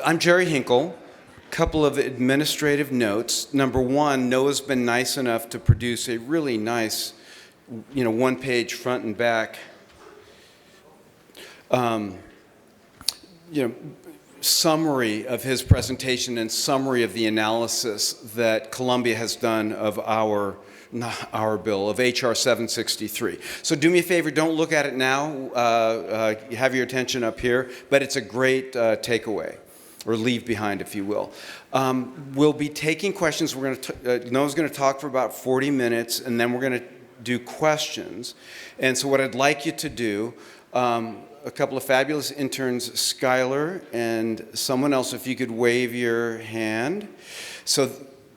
I'm Jerry Hinkle. Couple of administrative notes. Number one, Noah's been nice enough to produce a really nice, one-page front and back, summary of his presentation and summary of the analysis that Columbia has done of our bill, of H.R. 763. So do me a favor, don't look at it now. Have your attention up here, but it's a great takeaway, or leave behind, if you will. We'll be taking questions. Noah's going to talk for about 40 minutes, and then we're going to do questions. And so what I'd like you to do, a couple of fabulous interns, Skylar and someone else, if you could wave your hand. So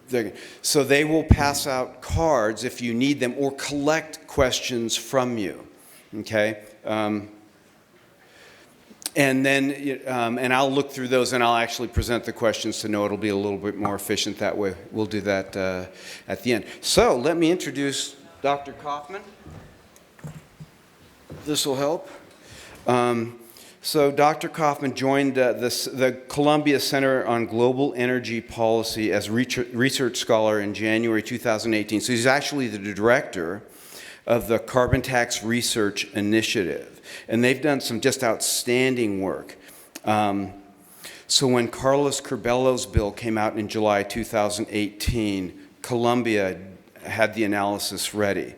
they will pass out cards if you need them, or collect questions from you, okay? And then, and I'll look through those and I'll actually present the questions to Noah. It'll be a little bit more efficient that way. We'll do that at the end. So let me introduce Dr. Kaufman. This will help. So Dr. Kaufman joined the Columbia Center on Global Energy Policy as research scholar in January 2018. So he's actually the director of the Carbon Tax Research Initiative. And they've done some just outstanding work. So when Carlos Curbello's bill came out in July 2018, Columbia had the analysis ready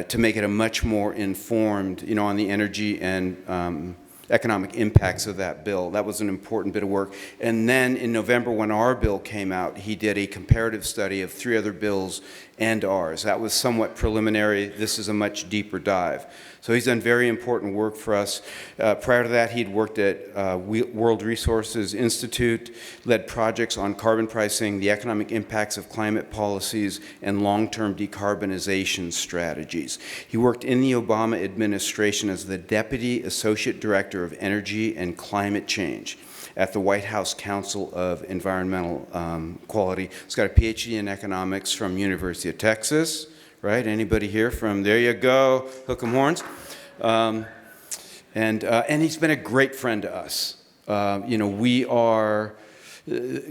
to make it a much more informed, on the energy and economic impacts of that bill. That was an important bit of work. And then in November, when our bill came out, he did a comparative study of 3 other bills and ours. That was somewhat preliminary. This is a much deeper dive. So he's done very important work for us. Prior to that, he'd worked at World Resources Institute, led projects on carbon pricing, the economic impacts of climate policies, and long-term decarbonization strategies. He worked in the Obama administration as the Deputy Associate Director of Energy and Climate Change at the White House Council of Environmental Quality. He's got a PhD in economics from University of Texas. Right? Anybody here from, there you go, hook 'em horns. And he's been a great friend to us. We are,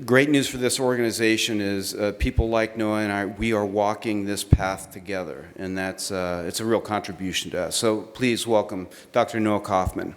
great news for this organization is people like Noah and I, we are walking this path together. And that's, it's a real contribution to us. So please welcome Dr. Noah Kaufman.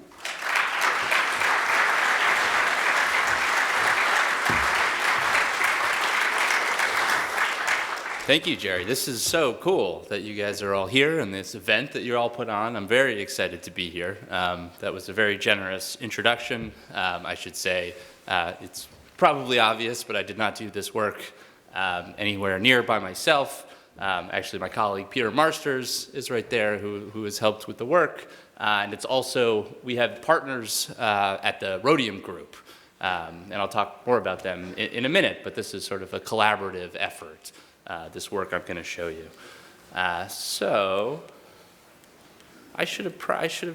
Thank you, Jerry. This is so cool that you guys are all here and this event that you're all put on. I'm very excited to be here. That was a very generous introduction. I should say it's probably obvious, but I did not do this work anywhere near by myself. Actually, my colleague Peter Marsters is right there who has helped with the work. And it's also, we have partners at the Rhodium Group. And I'll talk more about them in a minute, but this is sort of a collaborative effort. This work I'm going to show you. So I should have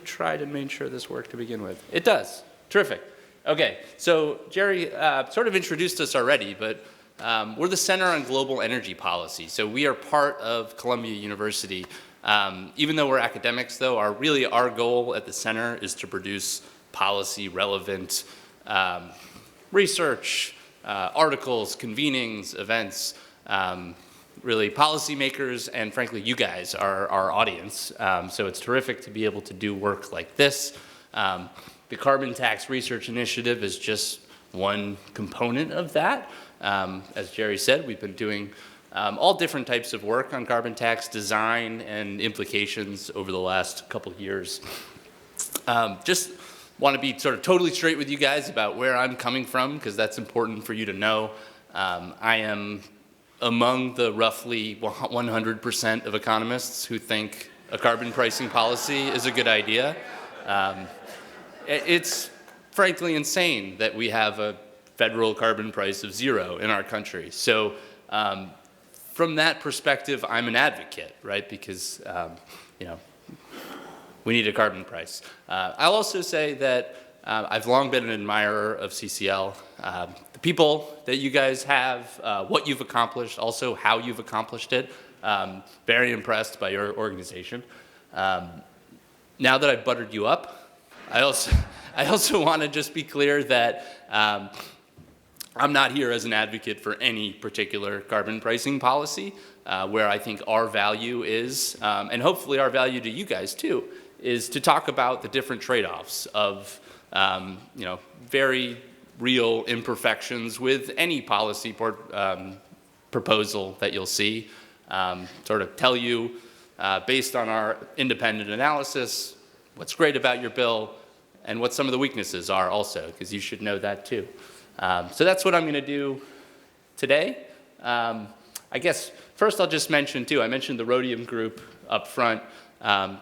tried and made sure this worked to begin with. It does. Terrific. Okay, so Jerry sort of introduced us already, but we're the Center on Global Energy Policy. So we are part of Columbia University. Even though we're academics, though, our goal at the center is to produce policy-relevant research, articles, convenings, events. Really policymakers and frankly you guys are our audience. So it's terrific to be able to do work like this. The Carbon Tax Research Initiative is just one component of that. As Jerry said, we've been doing all different types of work on carbon tax design and implications over the last couple of years. Just want to be sort of totally straight with you guys about where I'm coming from, because that's important for you to know. I am among the roughly 100% of economists who think a carbon pricing policy is a good idea. It's frankly insane that we have a federal carbon price of 0 in our country. So from that perspective, I'm an advocate, right? Because, we need a carbon price. I'll also say that I've long been an admirer of CCL. The people that you guys have, what you've accomplished, also how you've accomplished it. Very impressed by your organization. Now that I've buttered you up, I also want to just be clear that I'm not here as an advocate for any particular carbon pricing policy. Where I think our value is, and hopefully our value to you guys too, is to talk about the different trade-offs of very real imperfections with any policy proposal that you'll see. Sort of tell you, based on our independent analysis, what's great about your bill and what some of the weaknesses are also, because you should know that too. So that's what I'm going to do today. I guess first I'll just mention too, I mentioned the Rhodium Group up front.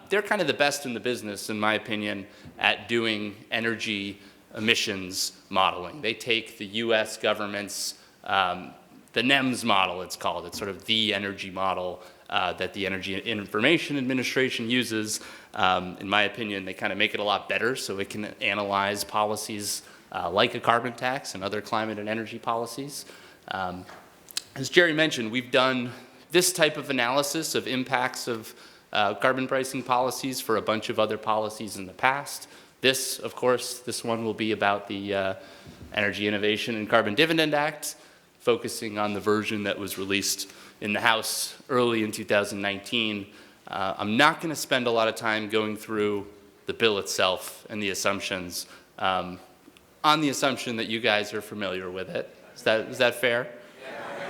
They're kind of the best in the business, in my opinion, at doing energy emissions modeling. They take the US government's, the NEMS model it's called. It's sort of the energy model that the Energy Information Administration uses. In my opinion, they kind of make it a lot better so it can analyze policies like a carbon tax and other climate and energy policies. As Jerry mentioned, we've done this type of analysis of impacts of carbon pricing policies for a bunch of other policies in the past. This, of course, this one will be about the Energy Innovation and Carbon Dividend Act, focusing on the version that was released in the House early in 2019. I'm not going to spend a lot of time going through the bill itself and the assumptions, on the assumption that you guys are familiar with it. Is that fair?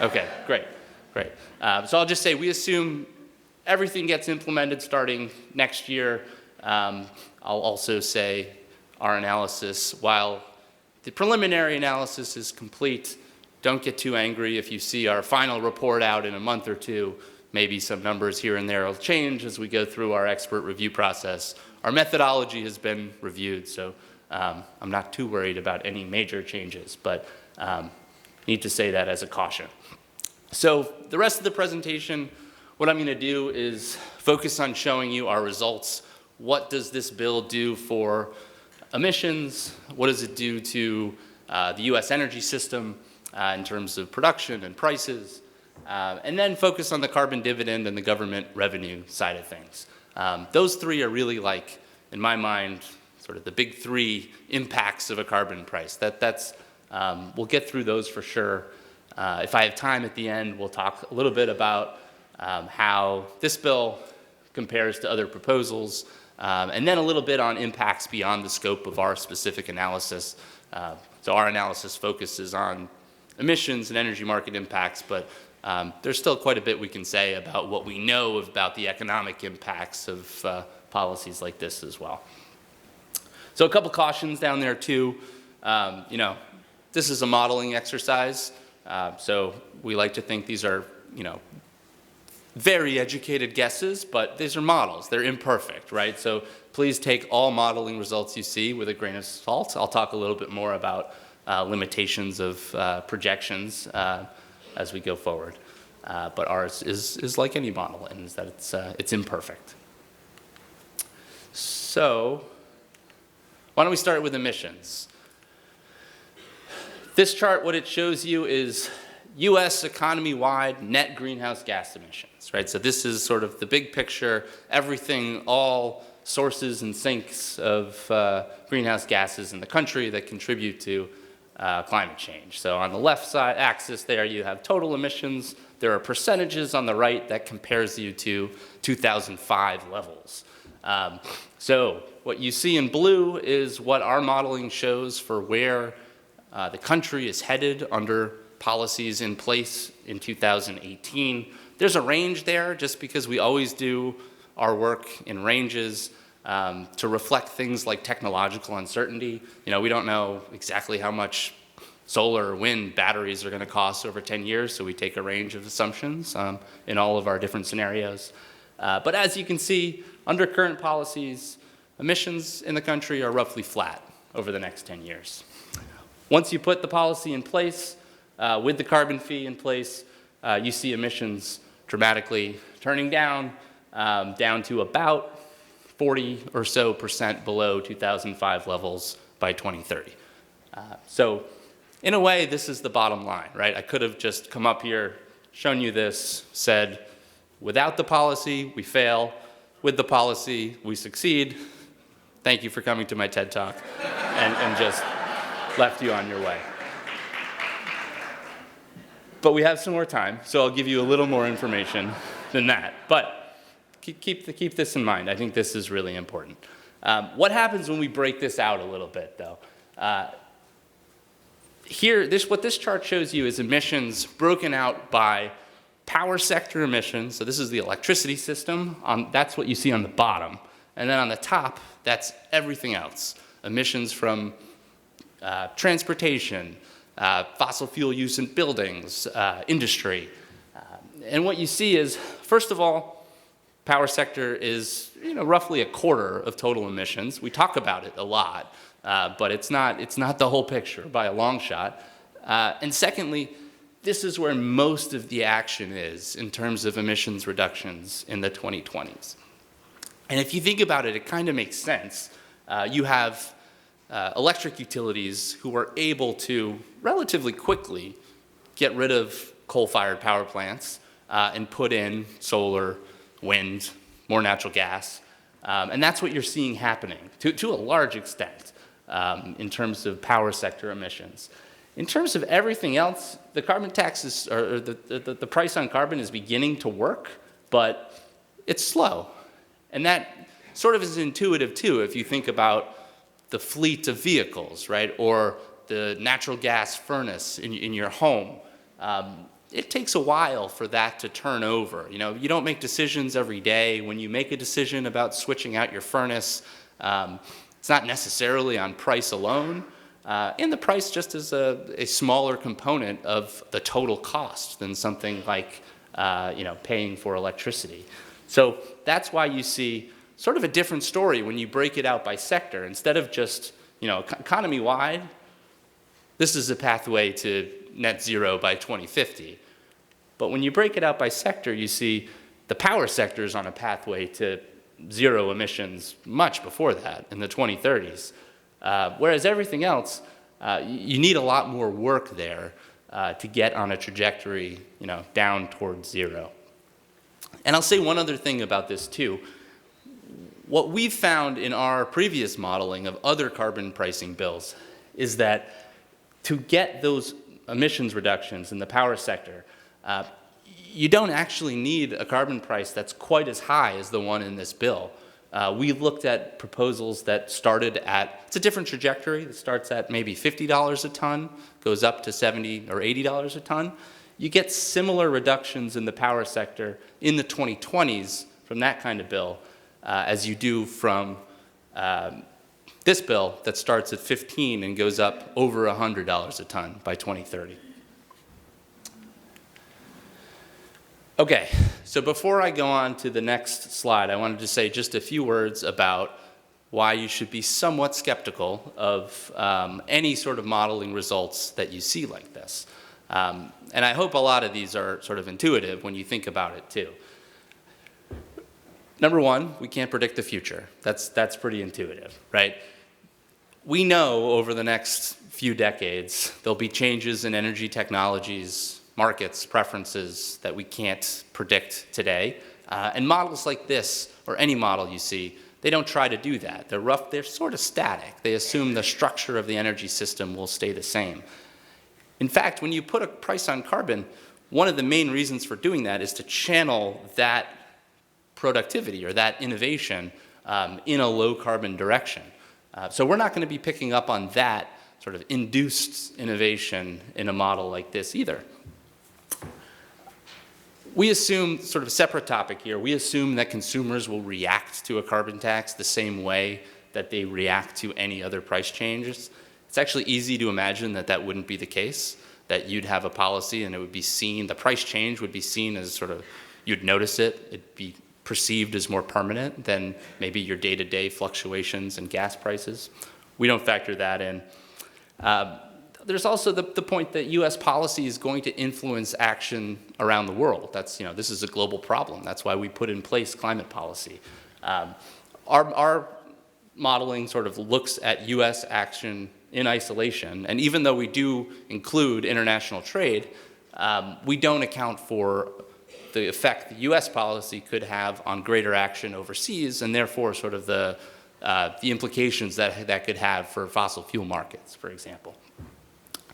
Okay, great. So I'll just say we assume everything gets implemented starting next year. I'll also say our analysis, while the preliminary analysis is complete, don't get too angry if you see our final report out in a month or two. Maybe some numbers here and there will change as we go through our expert review process. Our methodology has been reviewed, so I'm not too worried about any major changes, but need to say that as a caution. So the rest of the presentation, what I'm going to do is focus on showing you our results. What does this bill do for emissions? What does it do to the US energy system in terms of production and prices? And then focus on the carbon dividend and the government revenue side of things. Those three are really, like, in my mind, sort of the big three impacts of a carbon price. We'll get through those for sure. If I have time at the end, we'll talk a little bit about how this bill compares to other proposals, and then a little bit on impacts beyond the scope of our specific analysis. So our analysis focuses on emissions and energy market impacts, but there's still quite a bit we can say about what we know about the economic impacts of policies like this as well. So a couple cautions down there too. This is a modeling exercise. So we like to think these are, very educated guesses, but these are models. They're imperfect, right? So please take all modeling results you see with a grain of salt. I'll talk a little bit more about limitations of projections as we go forward. But ours is like any model, and is that it's imperfect. So why don't we start with emissions? This chart, what it shows you is US economy-wide net greenhouse gas emissions, right? So this is sort of the big picture, everything, all sources and sinks of greenhouse gases in the country that contribute to climate change. So on the left side axis there, you have total emissions. There are percentages on the right that compares you to 2005 levels. So what you see in blue is what our modeling shows for where the country is headed under policies in place in 2018. There's a range there just because we always do our work in ranges to reflect things like technological uncertainty. We don't know exactly how much solar or wind batteries are going to cost over 10 years, so we take a range of assumptions in all of our different scenarios. But as you can see, under current policies, emissions in the country are roughly flat over the next 10 years. Once you put the policy in place, with the carbon fee in place, you see emissions dramatically turning down to about 40% or so below 2005 levels by 2030. So in a way, this is the bottom line, right? I could have just come up here, shown you this, said, without the policy, we fail. With the policy, we succeed. Thank you for coming to my TED Talk, and just left you on your way. But we have some more time, so I'll give you a little more information than that. But keep this in mind. I think this is really important. What happens when we break this out a little bit, though? What this chart shows you is emissions broken out by power sector emissions. So this is the electricity system. That's what you see on the bottom. And then on the top, that's everything else. Emissions from transportation, fossil fuel use in buildings, industry. And what you see is, first of all, power sector is roughly a quarter of total emissions. We talk about it a lot, but it's not the whole picture by a long shot. And secondly, this is where most of the action is in terms of emissions reductions in the 2020s. And if you think about it, it kind of makes sense. You have electric utilities who are able to relatively quickly get rid of coal-fired power plants and put in solar, wind, more natural gas. And that's what you're seeing happening to a large extent in terms of power sector emissions. In terms of everything else, the carbon tax is, or the price on carbon is beginning to work, but it's slow. And that sort of is intuitive too if you think about the fleet of vehicles, right? Or the natural gas furnace in your home. It takes a while for that to turn over. You don't make decisions every day. When you make a decision about switching out your furnace, it's not necessarily on price alone. And the price just is a smaller component of the total cost than something like paying for electricity. So that's why you see sort of a different story when you break it out by sector. Instead of just economy-wide, this is a pathway to net zero by 2050. But when you break it out by sector, you see the power sector is on a pathway to zero emissions much before that, in the 2030s. Whereas everything else, you need a lot more work there to get on a trajectory, down towards zero. And I'll say one other thing about this too. What we've found in our previous modeling of other carbon pricing bills is that to get those emissions reductions in the power sector, you don't actually need a carbon price that's quite as high as the one in this bill. We looked at proposals that started at, it's a different trajectory. It starts at maybe $50 a ton, goes up to $70 or $80 a ton. You get similar reductions in the power sector in the 2020s from that kind of bill as you do from this bill that starts at 15 and goes up over $100 a ton by 2030. Okay, so before I go on to the next slide, I wanted to say just a few words about why you should be somewhat skeptical of any sort of modeling results that you see like this. And I hope a lot of these are sort of intuitive when you think about it too. Number one, we can't predict the future. That's pretty intuitive, right? We know over the next few decades there'll be changes in energy technologies, markets, preferences that we can't predict today. And models like this, or any model you see, they don't try to do that. They're sort of static. They assume the structure of the energy system will stay the same. In fact, when you put a price on carbon, one of the main reasons for doing that is to channel that productivity or that innovation in a low carbon direction. So we're not going to be picking up on that sort of induced innovation in a model like this either. We assume, sort of a separate topic here, we assume that consumers will react to a carbon tax the same way that they react to any other price changes. It's actually easy to imagine that that wouldn't be the case, that you'd have a policy and it would be seen, the price change would be seen as sort of, you'd notice it, it'd be perceived as more permanent than maybe your day-to-day fluctuations in gas prices. We don't factor that in. There's also the point that U.S. policy is going to influence action around the world. That's, this is a global problem. That's why we put in place climate policy. Our modeling sort of looks at U.S. action in isolation, and even though we do include international trade, we don't account for the effect the U.S. policy could have on greater action overseas, and therefore sort of the implications that could have for fossil fuel markets, for example.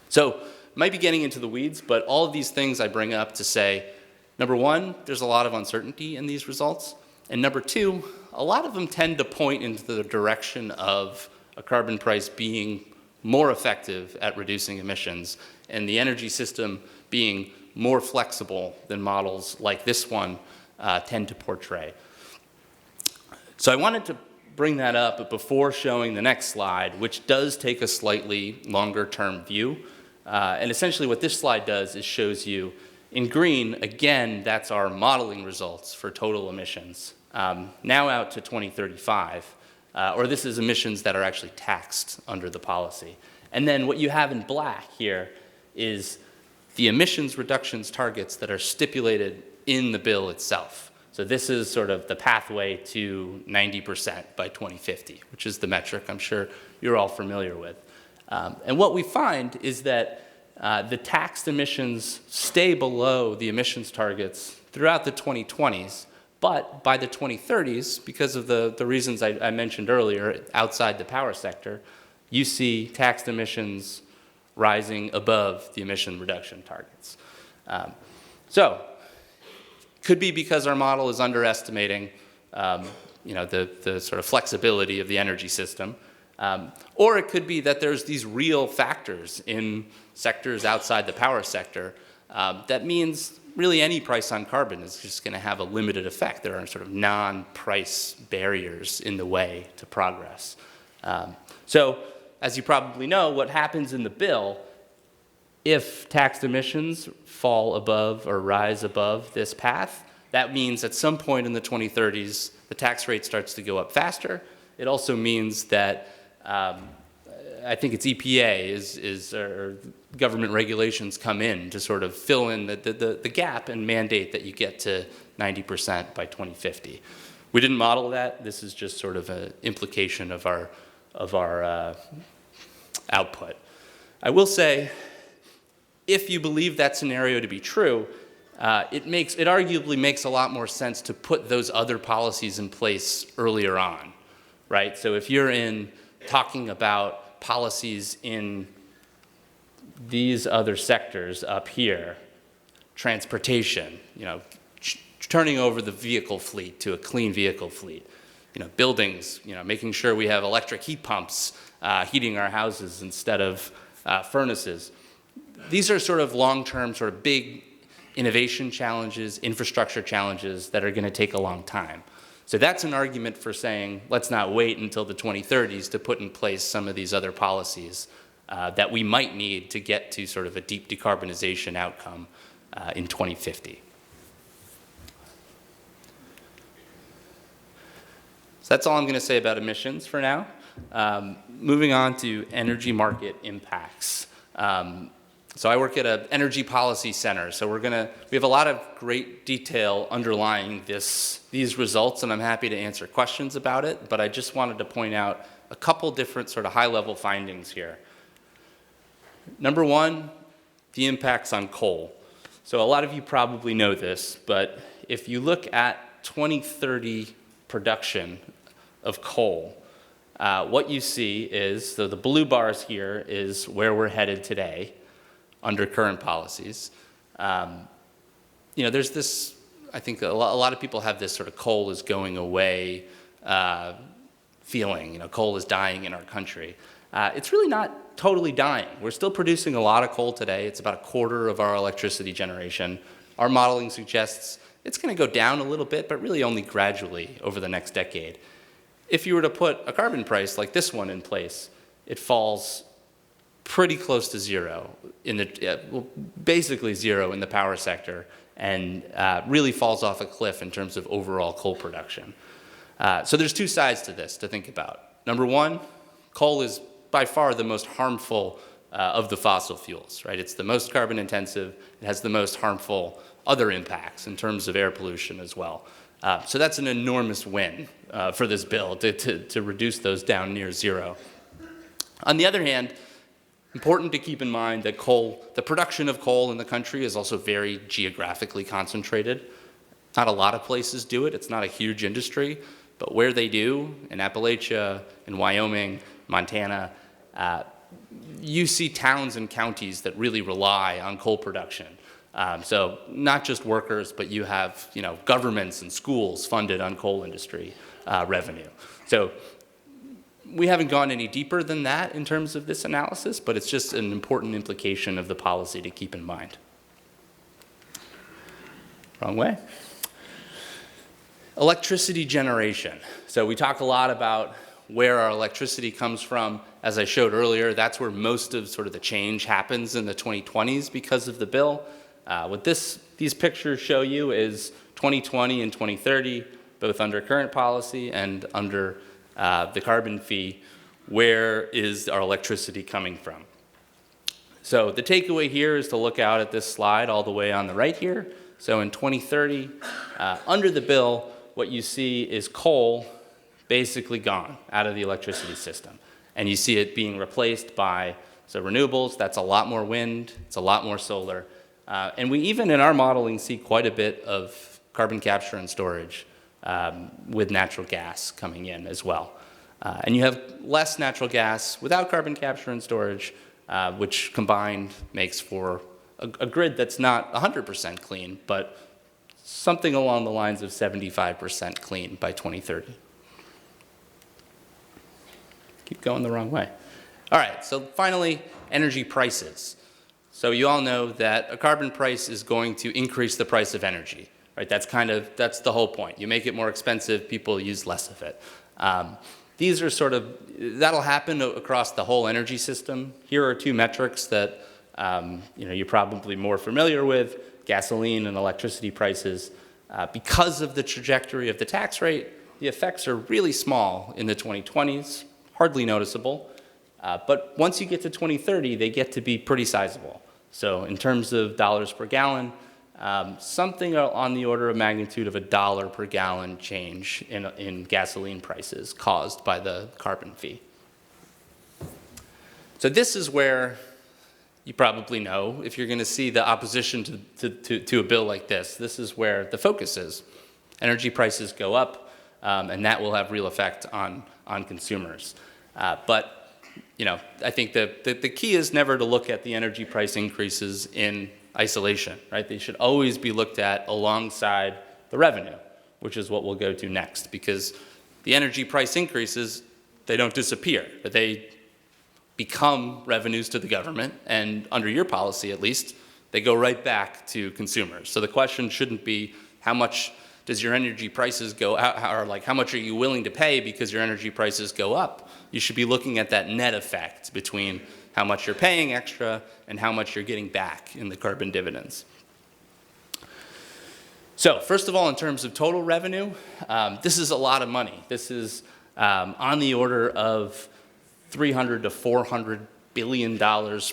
So might be getting into the weeds, but all of these things I bring up to say, number one, there's a lot of uncertainty in these results. And number two, a lot of them tend to point into the direction of a carbon price being more effective at reducing emissions and the energy system being more flexible than models like this one tend to portray. So I wanted to bring that up before showing the next slide, which does take a slightly longer term view. And essentially what this slide does is shows you in green, again, that's our modeling results for total emissions. Now out to 2035, or this is emissions that are actually taxed under the policy. And then what you have in black here is the emissions reductions targets that are stipulated in the bill itself. So this is sort of the pathway to 90% by 2050, which is the metric I'm sure you're all familiar with. And what we find is that the taxed emissions stay below the emissions targets throughout the 2020s, but by the 2030s, because of the reasons I mentioned earlier, outside the power sector, you see taxed emissions rising above the emission reduction targets. So, could be because our model is underestimating the sort of flexibility of the energy system. Or it could be that there's these real factors in sectors outside the power sector that means really any price on carbon is just going to have a limited effect. There are sort of non-price barriers in the way to progress. So, as you probably know, what happens in the bill, if taxed emissions fall above or rise above this path, that means at some point in the 2030s, the tax rate starts to go up faster. It also means that I think it's EPA or government regulations come in to sort of fill in the gap and mandate that you get to 90% by 2050. We didn't model that. This is just sort of an implication of our output. I will say, if you believe that scenario to be true, it arguably makes a lot more sense to put those other policies in place earlier on, right? So if you're talking about policies in these other sectors up here, transportation, turning over the vehicle fleet to a clean vehicle fleet, buildings, making sure we have electric heat pumps heating our houses instead of furnaces. These are sort of long-term, sort of big innovation challenges, infrastructure challenges that are going to take a long time. So that's an argument for saying, let's not wait until the 2030s to put in place some of these other policies that we might need to get to sort of a deep decarbonization outcome in 2050. So that's all I'm going to say about emissions for now. Moving on to energy market impacts. So I work at an energy policy center. So we have a lot of great detail underlying these results, and I'm happy to answer questions about it. But I just wanted to point out a couple different sort of high-level findings here. Number one, the impacts on coal. So a lot of you probably know this, but if you look at 2030 production of coal, what you see is, so the blue bars here is where we're headed today under current policies. There's this, I think a lot of people have this sort of coal is going away feeling, coal is dying in our country. It's really not totally dying. We're still producing a lot of coal today. It's about a quarter of our electricity generation. Our modeling suggests it's going to go down a little bit, but really only gradually over the next decade. If you were to put a carbon price like this one in place, it falls pretty close to zero, basically zero in the power sector, and really falls off a cliff in terms of overall coal production. So there's two sides to this to think about. Number one, coal is by far the most harmful of the fossil fuels, right? It's the most carbon intensive. It has the most harmful other impacts in terms of air pollution as well. So that's an enormous win for this bill to reduce those down near zero. On the other hand, important to keep in mind that the production of coal in the country is also very geographically concentrated. Not a lot of places do it. It's not a huge industry, but where they do, in Appalachia, in Wyoming, Montana, you see towns and counties that really rely on coal production. So not just workers, but you have governments and schools funded on coal industry revenue. So we haven't gone any deeper than that in terms of this analysis, but it's just an important implication of the policy to keep in mind. Wrong way. Electricity generation. So we talk a lot about where our electricity comes from. As I showed earlier, that's where most of sort of the change happens in the 2020s because of the bill. What these pictures show you is 2020 and 2030, both under current policy and under the carbon fee. Where is our electricity coming from? So the takeaway here is to look out at this slide all the way on the right here. So in 2030, under the bill, what you see is coal basically gone out of the electricity system. And you see it being replaced by renewables. That's a lot more wind. It's a lot more solar. And we even in our modeling see quite a bit of carbon capture and storage with natural gas coming in as well. And you have less natural gas without carbon capture and storage, which combined makes for a grid that's not 100% clean, but something along the lines of 75% clean by 2030. Keep going the wrong way. All right, so finally, energy prices. So you all know that a carbon price is going to increase the price of energy, right? That's the whole point. You make it more expensive, people use less of it. These are that'll happen across the whole energy system. Here are two metrics that you're probably more familiar with, gasoline and electricity prices. Because of the trajectory of the tax rate, the effects are really small in the 2020s, hardly noticeable. But once you get to 2030, they get to be pretty sizable. So in terms of dollars per gallon, something on the order of magnitude of $1 per gallon change in gasoline prices caused by the carbon fee. So this is where you probably know if you're going to see the opposition to a bill like this, this is where the focus is. Energy prices go up, and that will have real effect on consumers. But I think the key is never to look at the energy price increases in isolation, right? They should always be looked at alongside the revenue, which is what we'll go to next, because the energy price increases, they don't disappear, but they become revenues to the government, and under your policy at least, they go right back to consumers. So the question shouldn't be how much does your energy prices go out, or how much are you willing to pay because your energy prices go up? You should be looking at that net effect between how much you're paying extra and how much you're getting back in the carbon dividends. So first of all, in terms of total revenue, this is a lot of money. This is on the order of $300 to $400 billion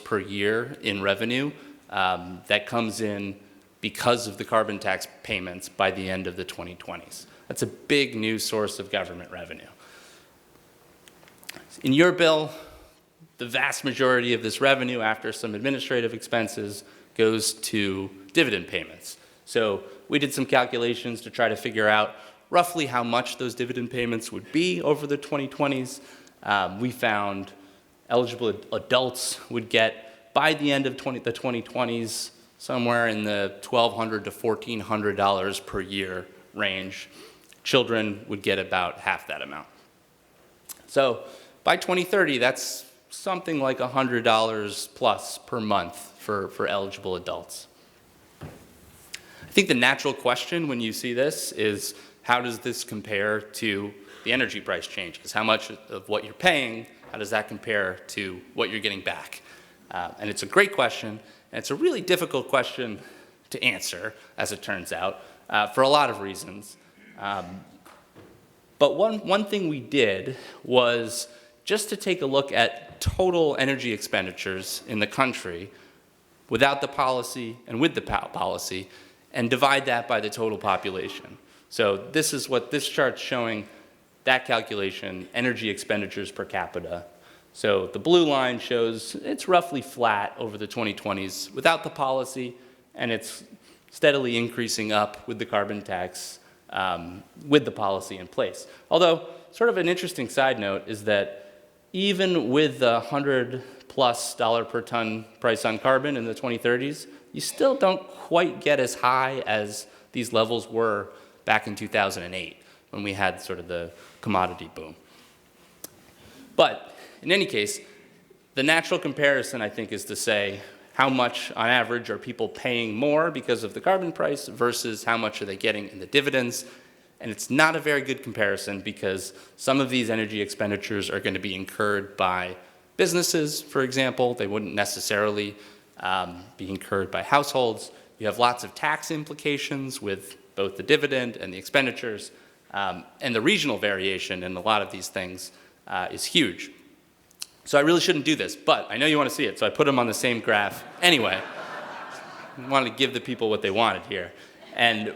per year in revenue that comes in because of the carbon tax payments by the end of the 2020s. That's a big new source of government revenue. In your bill, the vast majority of this revenue, after some administrative expenses, goes to dividend payments. So we did some calculations to try to figure out roughly how much those dividend payments would be over the 2020s. We found eligible adults would get, by the end of the 2020s, somewhere in the $1,200 to $1,400 per year range. Children would get about half that amount. So by 2030, that's something like $100 plus per month for eligible adults. I think the natural question when you see this is, how does this compare to the energy price changes? How much of what you're paying, how does that compare to what you're getting back? And it's a great question, and it's a really difficult question to answer, as it turns out, for a lot of reasons. But one thing we did was just to take a look at total energy expenditures in the country without the policy and with the policy, and divide that by the total population. So this is what this chart's showing, that calculation, energy expenditures per capita. So the blue line shows it's roughly flat over the 2020s without the policy, and it's steadily increasing up with the carbon tax with the policy in place. Although, sort of an interesting side note is that even with the $100 plus dollar per ton price on carbon in the 2030s, you still don't quite get as high as these levels were back in 2008 when we had sort of the commodity boom. But in any case, the natural comparison, I think, is to say how much on average are people paying more because of the carbon price versus how much are they getting in the dividends. And it's not a very good comparison because some of these energy expenditures are going to be incurred by businesses, for example. They wouldn't necessarily be incurred by households. You have lots of tax implications with both the dividend and the expenditures. And the regional variation in a lot of these things is huge. So I really shouldn't do this, but I know you want to see it, so I put them on the same graph anyway. I wanted to give the people what they wanted here. And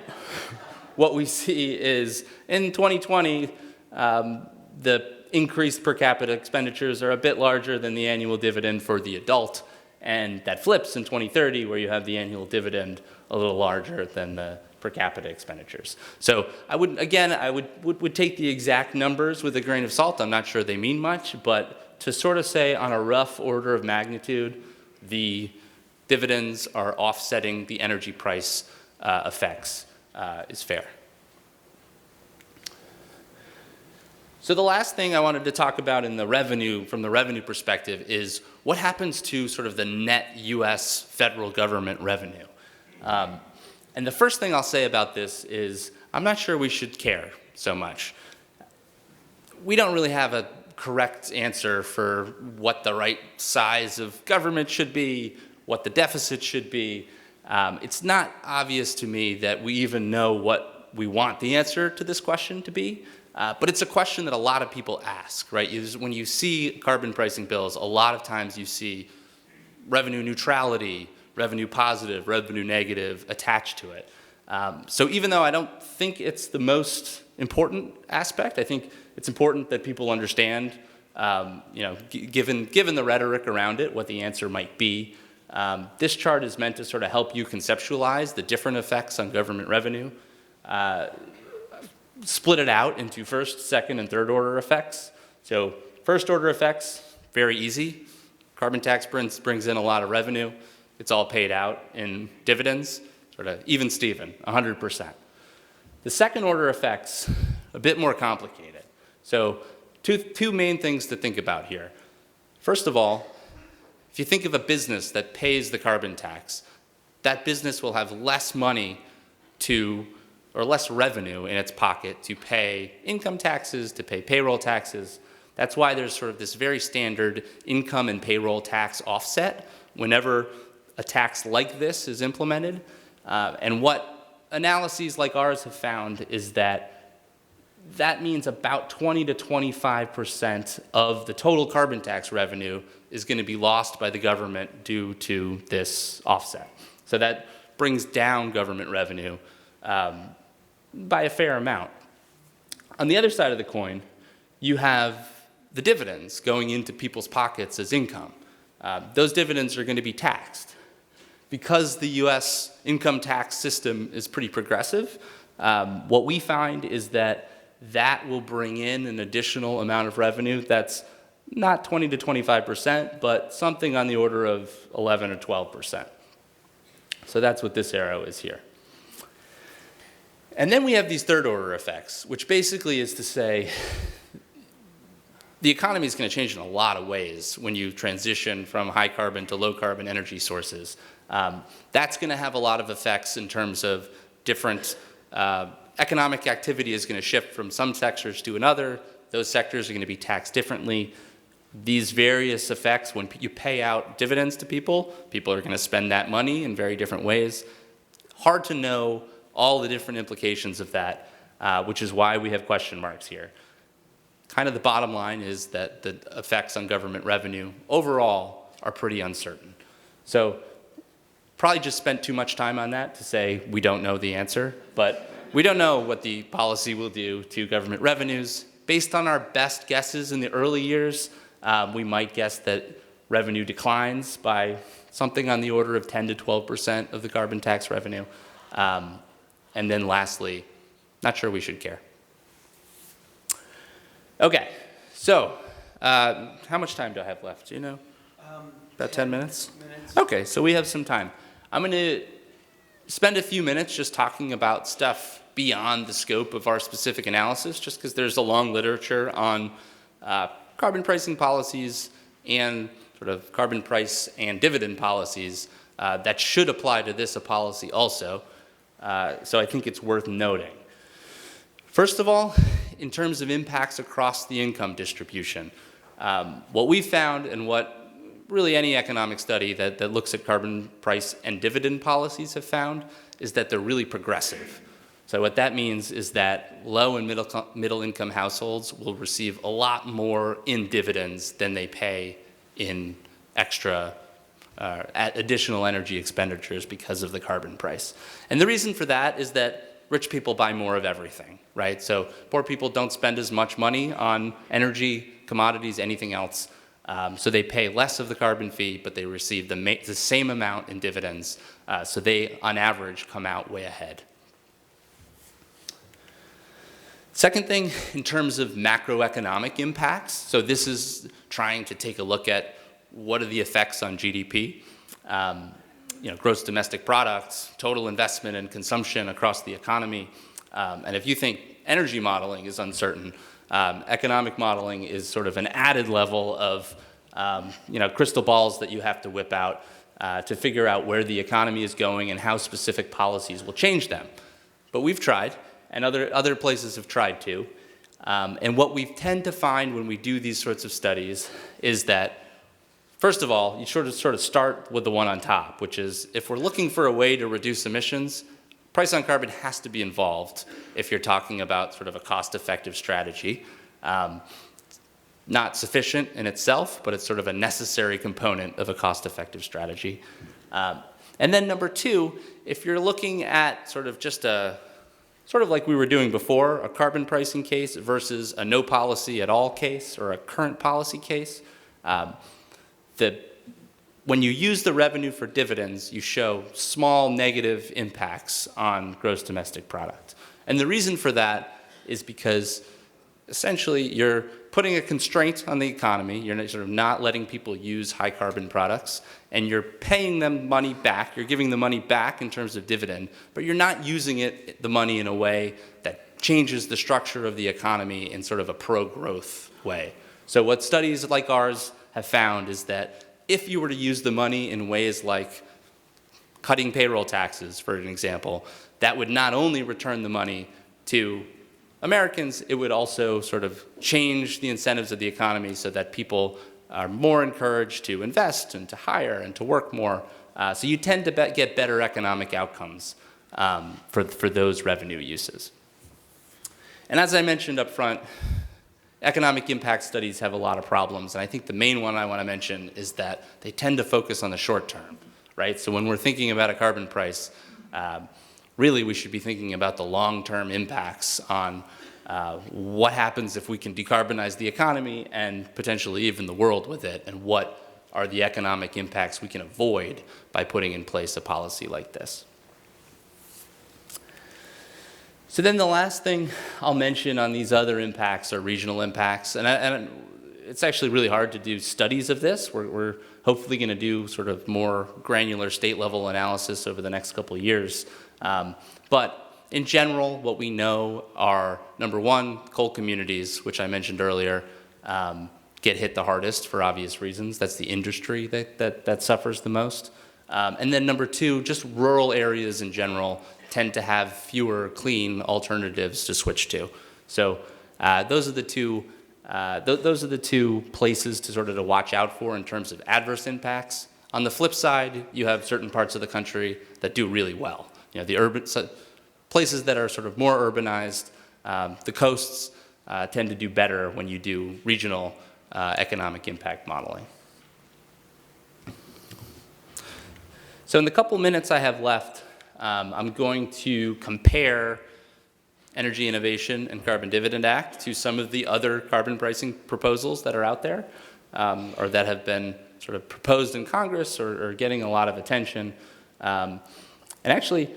what we see is in 2020, the increased per capita expenditures are a bit larger than the annual dividend for the adult, and that flips in 2030 where you have the annual dividend a little larger than the per capita expenditures. So I would take the exact numbers with a grain of salt. I'm not sure they mean much, but to sort of say on a rough order of magnitude, the dividends are offsetting the energy price effects is fair. So the last thing I wanted to talk about in the revenue, from the revenue perspective, is what happens to sort of the net US federal government revenue. And the first thing I'll say about this is I'm not sure we should care so much. We don't really have a correct answer for what the right size of government should be, what the deficit should be. It's not obvious to me that we even know what we want the answer to this question to be, but it's a question that a lot of people ask, right? When you see carbon pricing bills, a lot of times you see revenue neutrality, revenue positive, revenue negative attached to it. So even though I don't think it's the most important aspect, I think it's important that people understand, given the rhetoric around it, what the answer might be. This chart is meant to sort of help you conceptualize the different effects on government revenue, split it out into first, second, and third order effects. So first order effects, very easy. Carbon tax brings in a lot of revenue. It's all paid out in dividends, sort of even Steven, 100%. The second order effects, a bit more complicated. So two main things to think about here. First of all, if you think of a business that pays the carbon tax, that business will have less money or less revenue in its pocket to pay income taxes, to pay payroll taxes. That's why there's sort of this very standard income and payroll tax offset whenever a tax like this is implemented. And what analyses like ours have found is that means about 20 to 25% of the total carbon tax revenue is going to be lost by the government due to this offset. So that brings down government revenue by a fair amount. On the other side of the coin, you have the dividends going into people's pockets as income. Those dividends are going to be taxed. Because the US income tax system is pretty progressive, what we find is that will bring in an additional amount of revenue that's not 20 to 25%, but something on the order of 11 or 12%. So that's what this arrow is here. And then we have these third order effects, which basically is to say the economy is going to change in a lot of ways when you transition from high carbon to low carbon energy sources. That's going to have a lot of effects in terms of different economic activity is going to shift from some sectors to another. Those sectors are going to be taxed differently. These various effects, when you pay out dividends to people are going to spend that money in very different ways. Hard to know all the different implications of that, which is why we have question marks here. Kind of the bottom line is that the effects on government revenue overall are pretty uncertain. So probably just spent too much time on that to say we don't know the answer, but we don't know what the policy will do to government revenues. Based on our best guesses in the early years, we might guess that revenue declines by something on the order of 10 to 12% of the carbon tax revenue. And then lastly, not sure we should care. Okay, so how much time do I have left? Do you know? About 10 minutes? Okay, so we have some time. I'm going to spend a few minutes just talking about stuff beyond the scope of our specific analysis, just because there's a long literature on carbon pricing policies and sort of carbon price and dividend policies that should apply to this policy also. So I think it's worth noting. First of all, in terms of impacts across the income distribution, what we found and what really any economic study that looks at carbon price and dividend policies have found is that they're really progressive. So what that means is that low and middle income households will receive a lot more in dividends than they pay in extra additional energy expenditures because of the carbon price. And the reason for that is that rich people buy more of everything, right? So poor people don't spend as much money on energy, commodities, anything else. So they pay less of the carbon fee, but they receive the same amount in dividends. So they, on average, come out way ahead. Second thing, in terms of macroeconomic impacts, so this is trying to take a look at what are the effects on GDP, gross domestic products, total investment and consumption across the economy. And if you think energy modeling is uncertain, economic modeling is sort of an added level of crystal balls that you have to whip out to figure out where the economy is going and how specific policies will change them. But we've tried, and other places have tried too. And what we tend to find when we do these sorts of studies is that, first of all, you sort of start with the one on top, which is if we're looking for a way to reduce emissions, price on carbon has to be involved if you're talking about sort of a cost-effective strategy. Not sufficient in itself, but it's sort of a necessary component of a cost-effective strategy. And then number two, if you're looking at sort of just sort of like we were doing before, a carbon pricing case versus a no policy at all case or a current policy case, when you use the revenue for dividends, you show small negative impacts on gross domestic product. And the reason for that is because essentially you're putting a constraint on the economy, you're sort of not letting people use high carbon products, and you're paying them money back, you're giving the money back in terms of dividend, but you're not using the money in a way that changes the structure of the economy in sort of a pro-growth way. So what studies like ours have found is that if you were to use the money in ways like cutting payroll taxes, for an example, that would not only return the money to Americans, it would also sort of change the incentives of the economy so that people are more encouraged to invest and to hire and to work more. So you tend to get better economic outcomes for those revenue uses. And as I mentioned up front, economic impact studies have a lot of problems, and I think the main one I want to mention is that they tend to focus on the short term, right? So when we're thinking about a carbon price, really we should be thinking about the long-term impacts on what happens if we can decarbonize the economy and potentially even the world with it, and what are the economic impacts we can avoid by putting in place a policy like this. So then the last thing I'll mention on these other impacts are regional impacts. And it's actually really hard to do studies of this. We're hopefully going to do sort of more granular state-level analysis over the next couple of years. But in general, what we know are, number one, coal communities, which I mentioned earlier, get hit the hardest for obvious reasons. That's the industry that suffers the most. And then number two, just rural areas in general tend to have fewer clean alternatives to switch to. So those are the two places to sort of to watch out for in terms of adverse impacts. On the flip side, you have certain parts of the country that do really well. The urban places that are sort of more urbanized, the coasts tend to do better when you do regional economic impact modeling. So in the couple minutes I have left, I'm going to compare Energy Innovation and Carbon Dividend Act to some of the other carbon pricing proposals that are out there, or that have been sort of proposed in Congress or getting a lot of attention. And actually,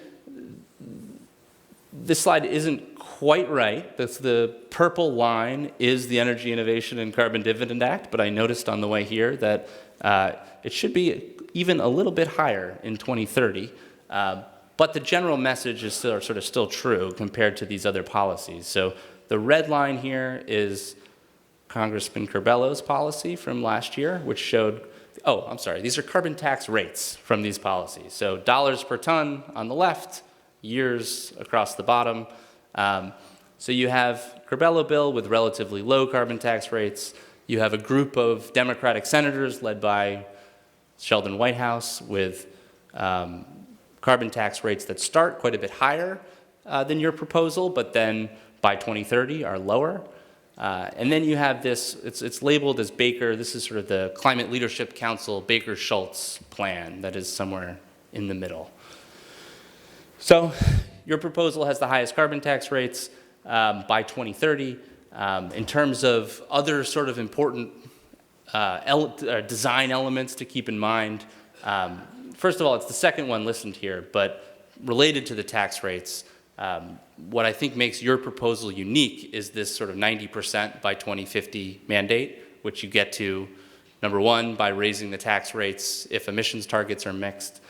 this slide isn't quite right. The purple line is the Energy Innovation and Carbon Dividend Act, but I noticed on the way here that it should be even a little bit higher in 2030. But the general message is still true compared to these other policies. So the red line here is Congressman Curbello's policy from last year, which showed, these are carbon tax rates from these policies. So dollars per ton on the left, years across the bottom. So you have Curbello bill with relatively low carbon tax rates. You have a group of Democratic senators led by Sheldon Whitehouse with carbon tax rates that start quite a bit higher than your proposal, but then by 2030 are lower. And then you have this, it's labeled as Baker, this is sort of the Climate Leadership Council Baker-Schultz plan that is somewhere in the middle. So your proposal has the highest carbon tax rates by 2030. In terms of other sort of important design elements to keep in mind, first of all, it's the second one listed here, but related to the tax rates, what I think makes your proposal unique is this sort of 90% by 2050 mandate, which you get to, number one, by raising the tax rates if emissions targets are missed,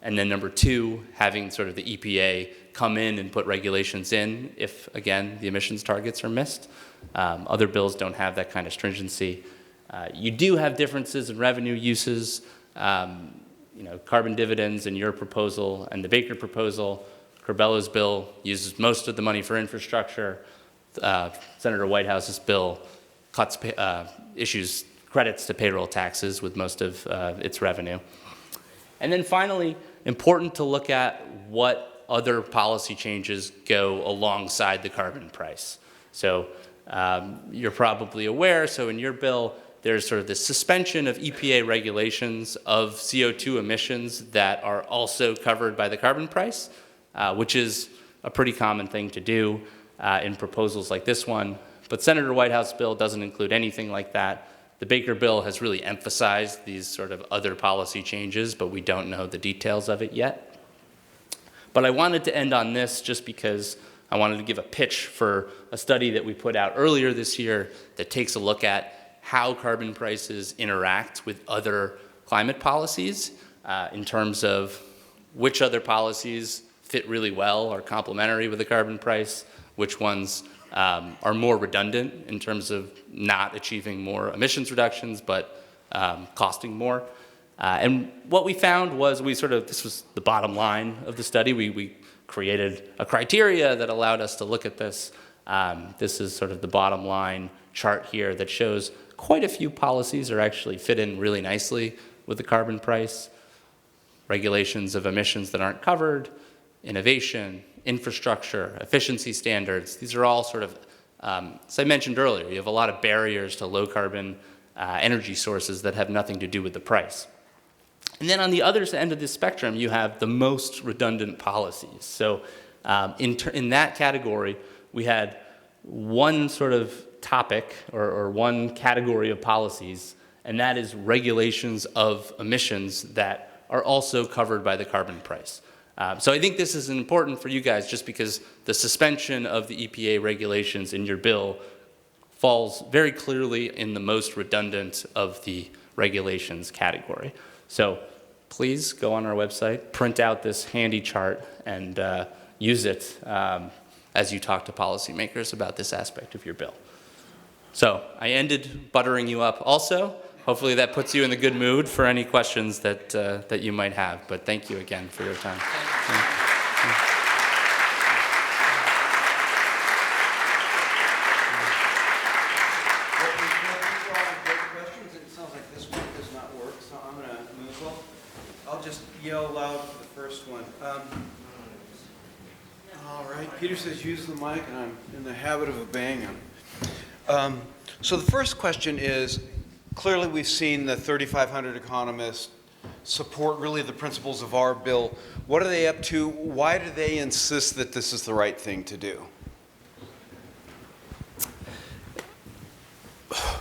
and then number two, having sort of the EPA come in and put regulations in if, again, the emissions targets are missed. Other bills don't have that kind of stringency. You do have differences in revenue uses. Carbon dividends in your proposal and the Baker proposal. Curbello's bill uses most of the money for infrastructure. Senator Whitehouse's bill issues credits to payroll taxes with most of its revenue. And then finally, important to look at what other policy changes go alongside the carbon price. So you're probably aware, so in your bill, there's sort of this suspension of EPA regulations of CO2 emissions that are also covered by the carbon price, which is a pretty common thing to do in proposals like this one. But Senator Whitehouse bill doesn't include anything like that. The Baker bill has really emphasized these sort of other policy changes, but we don't know the details of it yet. But I wanted to end on this just because I wanted to give a pitch for a study that we put out earlier this year that takes a look at how carbon prices interact with other climate policies in terms of which other policies fit really well or complementary with the carbon price, which ones are more redundant in terms of not achieving more emissions reductions but costing more. And what we found was this was the bottom line of the study. We created a criteria that allowed us to look at this. This is sort of the bottom line chart here that shows quite a few policies are actually fit in really nicely with the carbon price. Regulations of emissions that aren't covered, innovation, infrastructure, efficiency standards. These are all sort of, as I mentioned earlier, you have a lot of barriers to low carbon energy sources that have nothing to do with the price. And then on the other end of the spectrum, you have the most redundant policies. So in that category, we had one sort of topic or one category of policies, and that is regulations of emissions that are also covered by the carbon price. So I think this is important for you guys just because the suspension of the EPA regulations in your bill falls very clearly in the most redundant of the regulations category. So please go on our website, print out this handy chart, and use it as you talk to policymakers about this aspect of your bill. So I ended buttering you up also. Hopefully that puts you in the good mood for any questions that you might have. But thank you again for your time. I'll just yell loud for the first one. All right, Peter says use the mic, and I'm in the habit of obeying him. So the first question is, clearly we've seen the 3,500 economists support really the principles of our bill. What are they up to? Why do they insist that this is the right thing to do?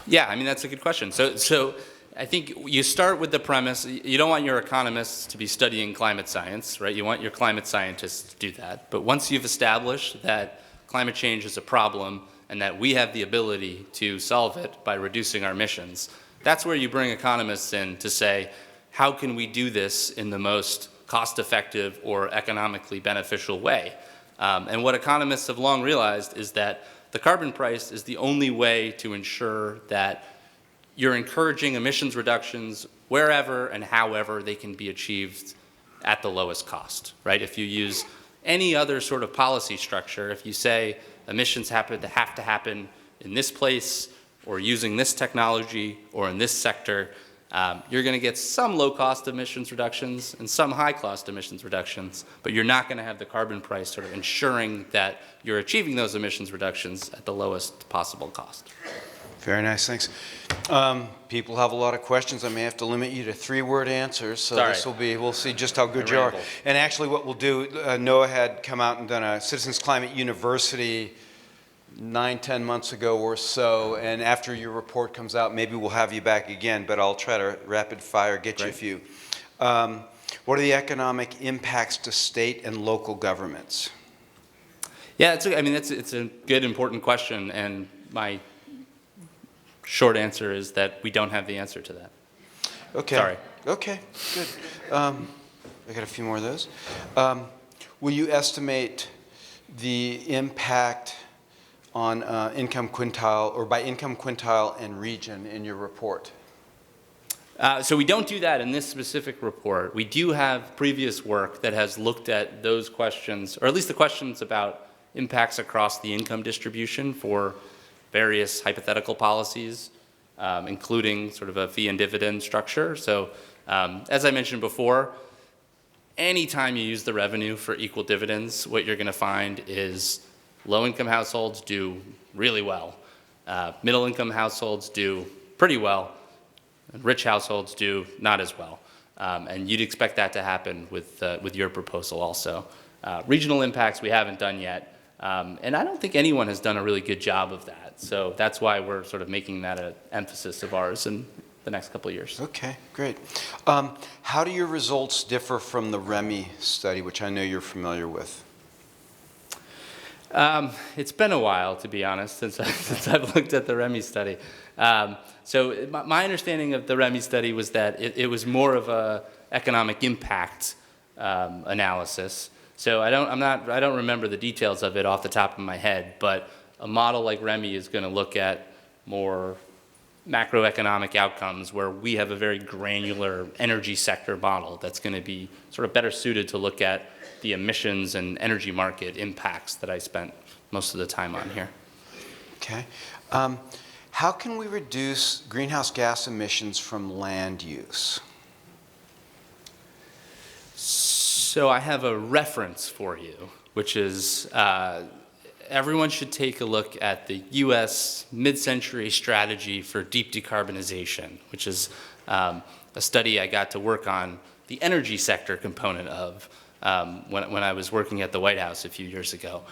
Yeah, I mean, that's a good question. So I think you start with the premise, you don't want your economists to be studying climate science, right? You want your climate scientists to do that. But once you've established that climate change is a problem and that we have the ability to solve it by reducing our emissions, That's where you bring economists in to say, how can we do this in the most cost-effective or economically beneficial way? And what economists have long realized is that the carbon price is the only way to ensure that you're encouraging emissions reductions wherever and however they can be achieved at the lowest cost, right? If you use any other sort of policy structure, if you say emissions have to happen in this place or using this technology or in this sector, you're going to get some low-cost emissions reductions and some high-cost emissions reductions, but you're not going to have the carbon price sort of ensuring that you're achieving those emissions reductions at the lowest possible cost. Very nice, thanks. People have a lot of questions. I may have to limit you to 3-word answers, so Sorry. this will be, we'll see just how good I you are. rambled. And actually what we'll do, NOAA had come out and done a Citizens Climate University 9-10 months ago or so, and after your report comes out, maybe we'll have you back again, but I'll try to rapid fire get you a few. What are the economic impacts to state and local governments? Yeah, it's a good, important question, and my short answer is that we don't have the answer to that. Okay. Sorry. Okay, good. I got a few more of those. Will you estimate the impact on income quintile, or by income quintile and region in your report? So we don't do that in this specific report. We do have previous work that has looked at those questions, or at least the questions about impacts across the income distribution for various hypothetical policies, including sort of a fee and dividend structure. So as I mentioned before, anytime you use the revenue for equal dividends, what you're going to find is low-income households do really well. Middle-income households do pretty well. And rich households do not as well. And you'd expect that to happen with your proposal also. Regional impacts we haven't done yet. And I don't think anyone has done a really good job of that. So that's why we're sort of making that an emphasis of ours in the next couple of years. Okay, great. How do your results differ from the REMI study, which I know you're familiar with? It's been a while, to be honest, since I've looked at the REMI study. So my understanding of the REMI study was that it was more of a economic impact analysis. So I don't remember the details of it off the top of my head, but a model like REMI is going to look at more macroeconomic outcomes where we have a very granular energy sector model that's going to be sort of better suited to look at the emissions and energy market impacts that I spent most of the time on here. Okay. How can we reduce greenhouse gas emissions from land use? So I have a reference for you, which is everyone should take a look at the U.S. mid-century strategy for deep decarbonization, which is a study I got to work on the energy sector component of when I was working at the White House a few years ago.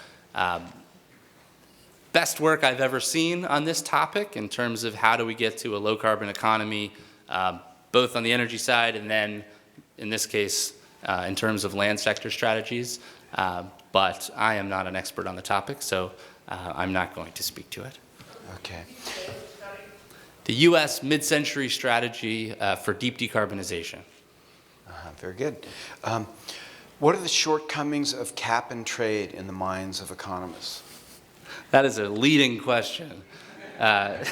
Best work I've ever seen on this topic in terms of how do we get to a low-carbon economy, both on the energy side and then, in this case, in terms of land sector strategies. But I am not an expert on the topic, so I'm not going to speak to it. Okay. The U.S. mid-century strategy for deep decarbonization. Very good. What are the shortcomings of cap and trade in the minds of economists? That is a leading question. I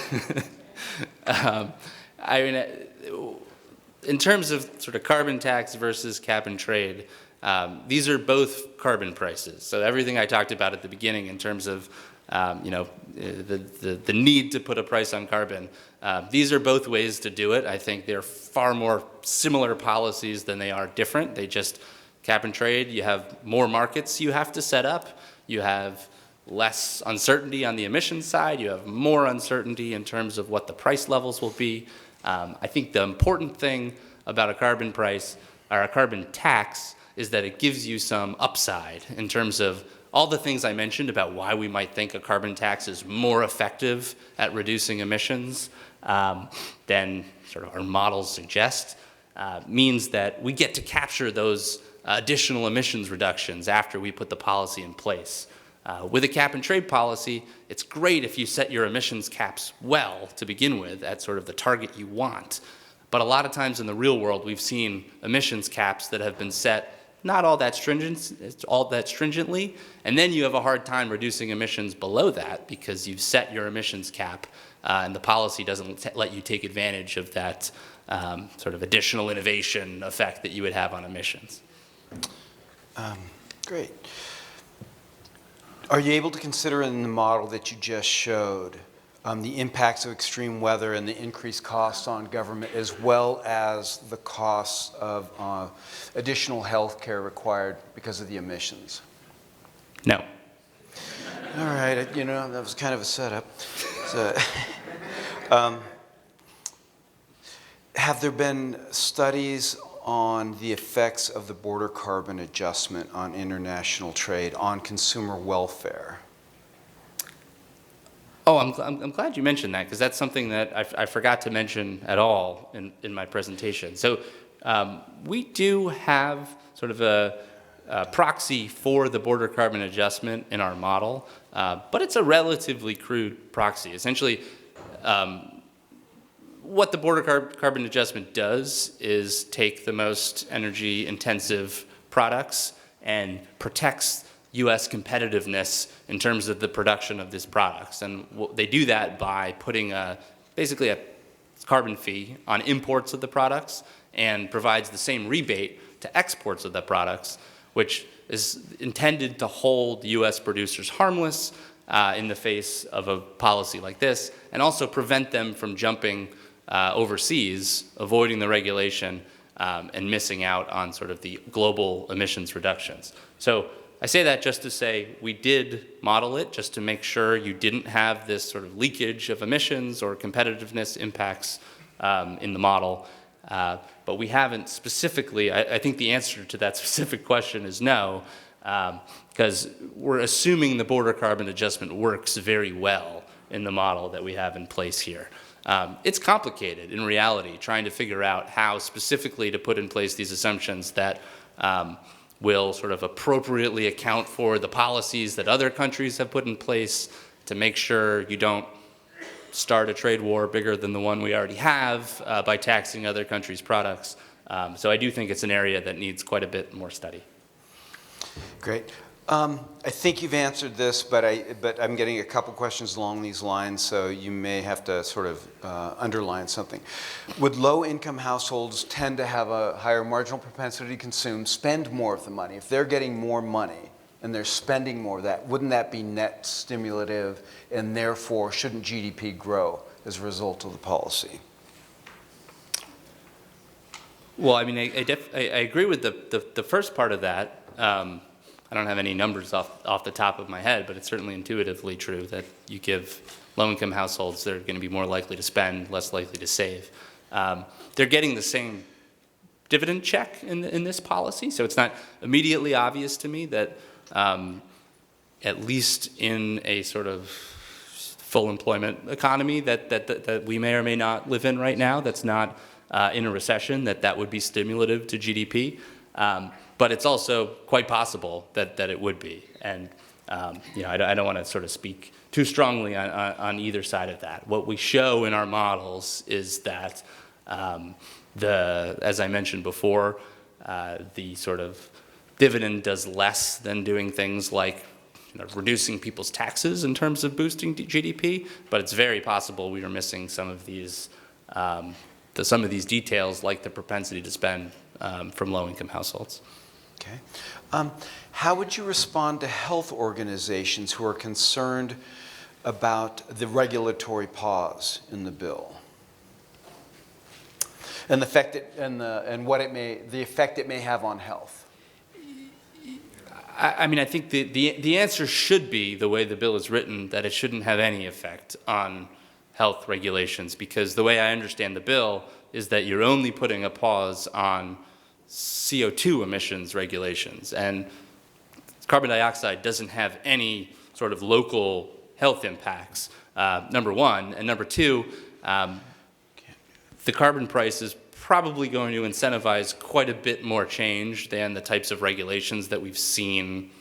mean, in terms of sort of carbon tax versus cap and trade, these are both carbon prices. So everything I talked about at the beginning in terms of the need to put a price on carbon, these are both ways to do it. I think they're far more similar policies than they are different. They just, cap and trade, you have more markets you have to set up. You have less uncertainty on the emissions side. You have more uncertainty in terms of what the price levels will be. I think the important thing about a carbon price or a carbon tax is that it gives you some upside in terms of all the things I mentioned about why we might think a carbon tax is more effective at reducing emissions than sort of our models suggest, means that we get to capture those additional emissions reductions after we put the policy in place. With a cap and trade policy, it's great if you set your emissions caps well to begin with at sort of the target you want. But a lot of times in the real world, we've seen emissions caps that have been set not all that stringently, and then you have a hard time reducing emissions below that because you've set your emissions cap, and the policy doesn't let you take advantage of that sort of additional innovation effect that you would have on emissions. Great. Are you able to consider in the model that you just showed the impacts of extreme weather and the increased costs on government, as well as the costs of additional health care required because of the emissions? No. All right, you know, that was kind of a setup. So, have there been studies on the effects of the border carbon adjustment on international trade, on consumer welfare? Oh, I'm glad you mentioned that, because that's something that I forgot to mention at all in my presentation. So we do have sort of a proxy for the border carbon adjustment in our model, but it's a relatively crude proxy. Essentially, what the border carbon adjustment does is take the most energy intensive products and protects U.S. competitiveness in terms of the production of these products. And they do that by putting basically a carbon fee on imports of the products and provides the same rebate to exports of the products, which is intended to hold U.S. producers harmless in the face of a policy like this, and also prevent them from jumping overseas, avoiding the regulation, and missing out on sort of the global emissions reductions. So I say that just to say we did model it just to make sure you didn't have this sort of leakage of emissions or competitiveness impacts in the model. But we haven't specifically, I think the answer to that specific question is no, because we're assuming the border carbon adjustment works very well in the model that we have in place here. It's complicated in reality, trying to figure out how specifically to put in place these assumptions that will sort of appropriately account for the policies that other countries have put in place to make sure you don't start a trade war bigger than the one we already have by taxing other countries' products. So I do think it's an area that needs quite a bit more study. Great. I think you've answered this, but I'm getting a couple questions along these lines, so you may have to sort of underline something. Would low-income households tend to have a higher marginal propensity to consume, spend more of the money? If they're getting more money and they're spending more of that, wouldn't that be net stimulative, and therefore shouldn't GDP grow as a result of the policy? Well, I mean, I agree with the first part of that. I don't have any numbers off the top of my head, but it's certainly intuitively true that you give low-income households, they're going to be more likely to spend, less likely to save. They're getting the same dividend check in this policy, so it's not immediately obvious to me that at least in a sort of full employment economy that we may or may not live in right now, that's not in a recession, that would be stimulative to GDP. But it's also quite possible that it would be. And you know, I don't want to sort of speak too strongly on either side of that. What we show in our models is that, as I mentioned before, the sort of dividend does less than doing things like reducing people's taxes in terms of boosting GDP, but it's very possible we are missing some of these details, like the propensity to spend from low-income households. Okay. How would you respond to health organizations who are concerned about the regulatory pause in the bill and the effect the effect it may have on health? I mean, I think the answer should be, the way the bill is written, that it shouldn't have any effect on health regulations, because the way I understand the bill is that you're only putting a pause on CO2 emissions regulations, and carbon dioxide doesn't have any sort of local health impacts, number one. And number two, the carbon price is probably going to incentivize quite a bit more change than the types of regulations that we've seen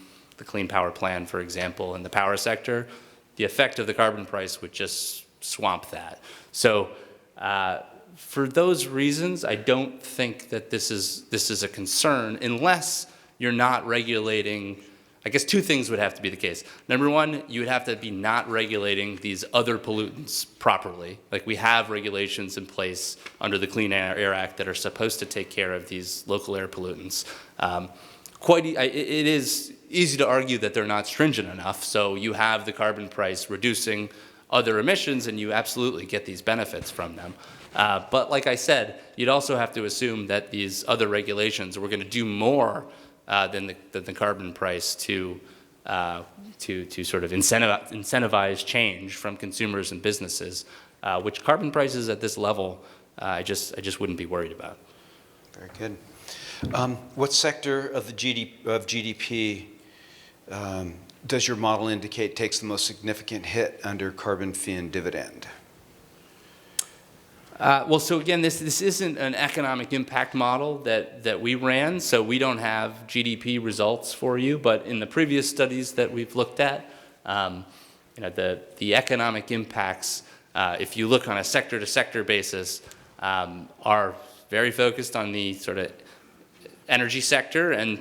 the Clean Power Plan, for example, in the power sector, the effect of the carbon price would just swamp that. So for those reasons, I don't think that this is a concern unless you're not regulating. I guess two things would have to be the case. Number one, you would have to be not regulating these other pollutants properly. Like we have regulations in place under the Clean Air Act that are supposed to take care of these local air pollutants. It is easy to argue that they're not stringent enough, so you have the carbon price reducing other emissions and you absolutely get these benefits from them. But like I said, you'd also have to assume that these other regulations were going to do more than the carbon price to sort of incentivize change from consumers and businesses, which carbon prices at this level, I just wouldn't be worried about. Very good. What sector of the GDP does your model indicate takes the most significant hit under carbon fee and dividend? Well, so again, this isn't an economic impact model that we ran, so we don't have GDP results for you. But in the previous studies that we've looked at, the economic impacts, if you look on a sector-to-sector basis, are very focused on the sort of energy sector and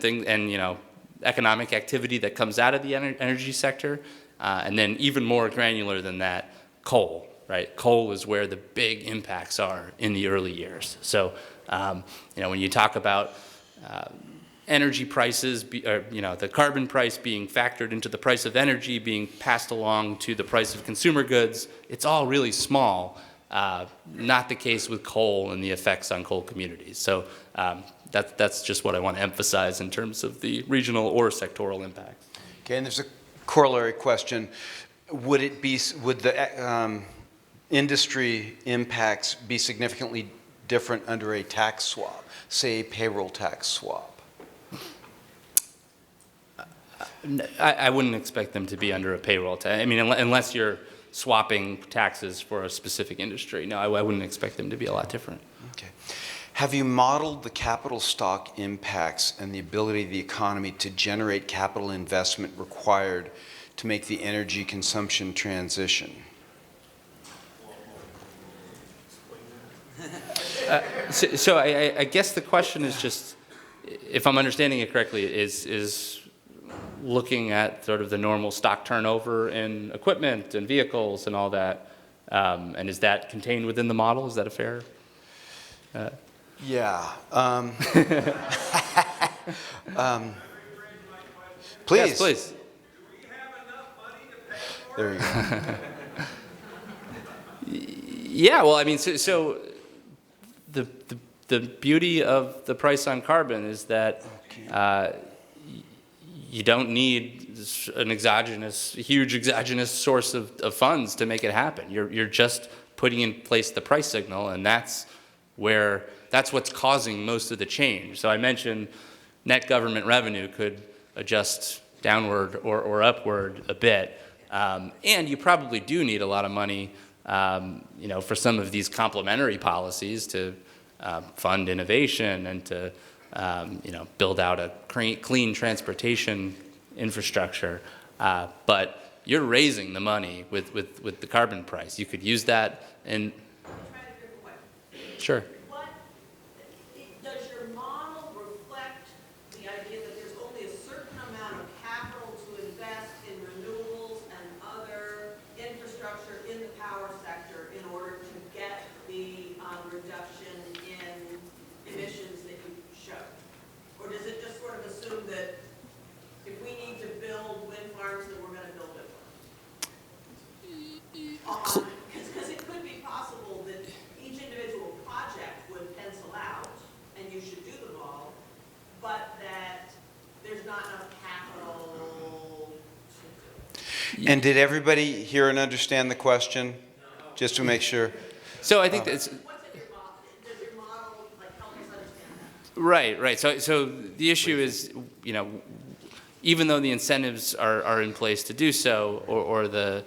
economic activity that comes out of the energy sector, and then even more granular than that, coal. Right, coal is where the big impacts are in the early years. So, when you talk about energy prices, the carbon price being factored into the price of energy being passed along to the price of consumer goods, it's all really small. Not the case with coal and the effects on coal communities. So that's just what I want to emphasize in terms of the regional or sectoral impacts. Okay, and there's a corollary question: would the industry impacts be significantly different under a tax swap, say a payroll tax swap? I wouldn't expect them to be under a payroll tax. I mean, unless you're swapping taxes for a specific industry. No, I wouldn't expect them to be a lot different. Okay. Have you modeled the capital stock impacts and the ability of the economy to generate capital investment required to make the energy consumption transition? So I guess the question is just, if I'm understanding it correctly, is looking at sort of the normal stock turnover in equipment and vehicles and all that, and is that contained within the model? Is that a fair? Yeah. Please. Yes, please. There you go. Yeah, well, I mean, so the beauty of the price on carbon is that you don't need a huge exogenous source of funds to make it happen. You're just putting in place the price signal, and that's what's causing most of the change. So I mentioned net government revenue could adjust downward or upward a bit, and you probably do need a lot of money, for some of these complementary policies to fund innovation and to build out a clean transportation infrastructure. But you're raising the money with the carbon price. You could use that and. Sure. Does your model reflect the idea that there's only a certain amount of capital to invest in renewables and other infrastructure in the power sector in order to get the reduction in emissions that you show? Or does it just sort of assume that if we need to build wind farms, then we're going to build wind farms? Because it could be possible that each individual project would pencil out, and you should do them all, but that there's not enough capital to do it. And did everybody hear and understand the question? Just to make sure. So I think that's. What's in your model? Does your model help us understand that? Right. So the issue is, even though the incentives are in place to do so, or the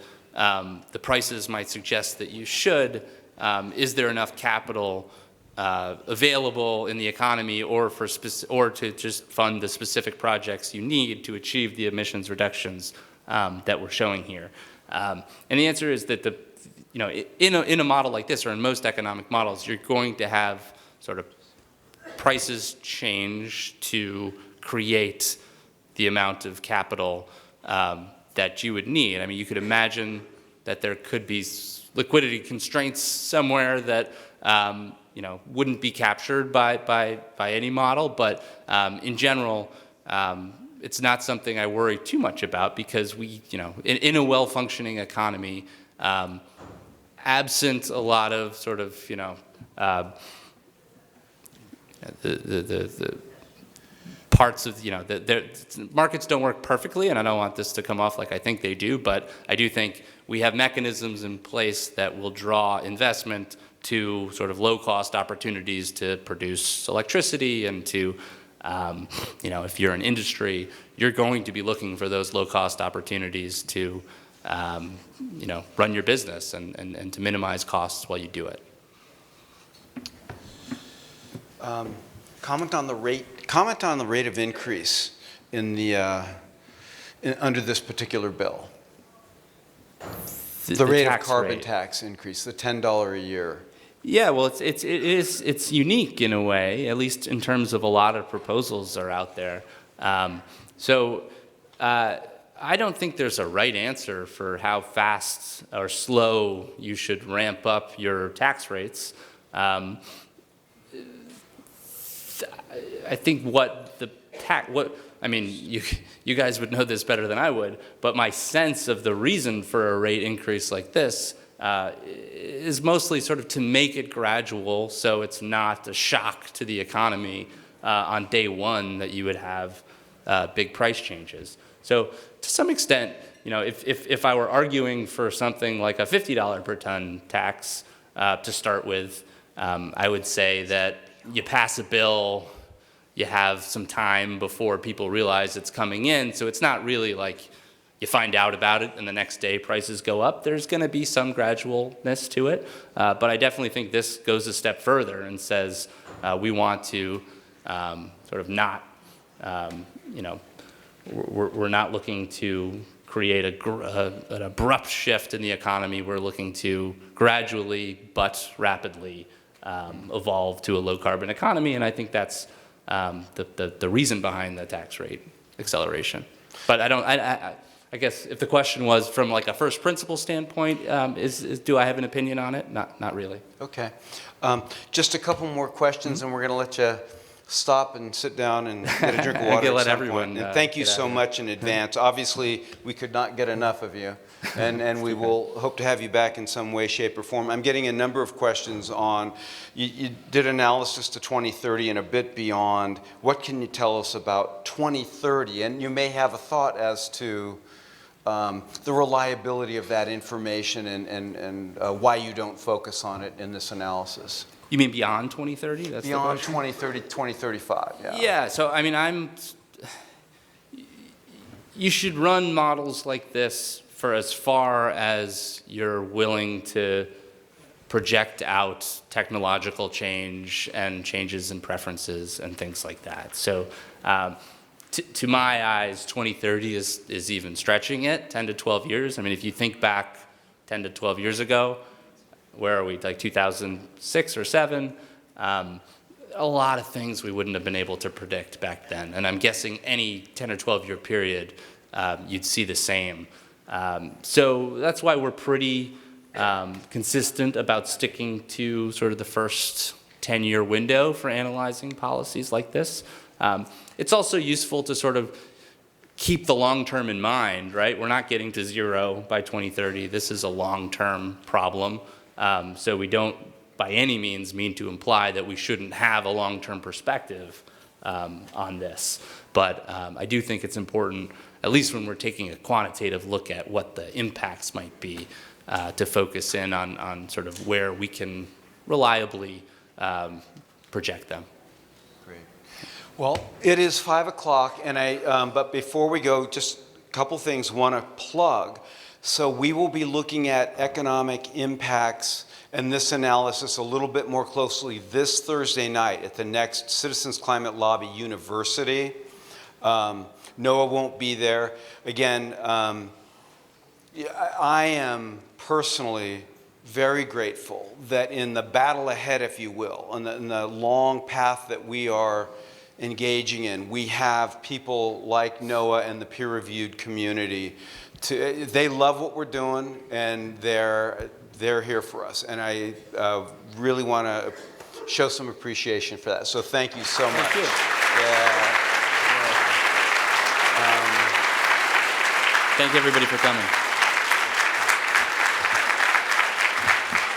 prices might suggest that you should, is there enough capital available in the economy, or or to just fund the specific projects you need to achieve the emissions reductions that we're showing here. And the answer is that in a model like this, or in most economic models, you're going to have sort of prices change to create the amount of capital that you would need. I mean, you could imagine that there could be liquidity constraints somewhere that wouldn't be captured by any model, but in general, it's not something I worry too much about, because in a well-functioning economy, absent a lot of sort of the parts of the markets don't work perfectly, and I don't want this to come off like I think they do, but I do think we have mechanisms in place that will draw investment to sort of low-cost opportunities to produce electricity, and to if you're an industry, you're going to be looking for those low-cost opportunities to run your business and to minimize costs while you do it. Comment on the rate of increase in the under this particular bill. The rate of carbon tax increase, the $10 a year. Yeah, well, it's unique in a way, at least in terms of a lot of proposals that are out there. I don't think there's a right answer for how fast or slow you should ramp up your tax rates. I think you guys would know this better than I would, but my sense of the reason for a rate increase like this is mostly sort of to make it gradual, so it's not a shock to the economy on day one that you would have big price changes. So to some extent, if I were arguing for something like a $50 per ton tax to start with, I would say that you pass a bill, you have some time before people realize it's coming in, so it's not really like you find out about it and the next day prices go up. There's going to be some gradualness to it, but I definitely think this goes a step further and says we want to sort of not, we're not looking to create an abrupt shift in the economy. We're looking to gradually but rapidly evolve to a low carbon economy, and I think that's the reason behind the tax rate acceleration. But I guess if the question was from like a first principle standpoint, do I have an opinion on it? Not really. Okay. Just a couple more questions, and we're going to let you stop and sit down and get a drink of water at some point. And thank you so much in advance. Obviously, we could not get enough of you, and we will hope to have you back in some way, shape, or form. I'm getting a number of questions on, you did analysis to 2030 and a bit beyond. What can you tell us about 2030? And you may have a thought as to the reliability of that information and why you don't focus on it in this analysis. You mean beyond 2030? That's beyond 2030, 2035, yeah. Yeah, so I mean, you should run models like this for as far as you're willing to project out technological change and changes in preferences and things like that. So to my eyes, 2030 is even stretching it, 10 to 12 years. I mean, if you think back 10 to 12 years ago, where are we, like 2006 or 7? A lot of things we wouldn't have been able to predict back then. And I'm guessing any 10 or 12 year period, you'd see the same. So that's why we're pretty consistent about sticking to sort of the first 10-year window for analyzing policies like this. It's also useful to sort of keep the long term in mind, right? We're not getting to zero by 2030. This is a long-term problem. So we don't by any means mean to imply that we shouldn't have a long-term perspective on this. But I do think it's important, at least when we're taking a quantitative look at what the impacts might be, to focus in on sort of where we can reliably project them. Great. Well, it is 5 o'clock, and but before we go, just a couple things I want to plug. So we will be looking at economic impacts and this analysis a little bit more closely this Thursday night at the next Citizens Climate Lobby University. NOAA won't be there. Again, I am personally very grateful that in the battle ahead, if you will, in the long path that we are engaging in, we have people like NOAA and the peer-reviewed community. They love what we're doing, and they're here for us. And I really want to show some appreciation for that. So thank you so much. Thank you. Yeah. Thank you, everybody, for coming.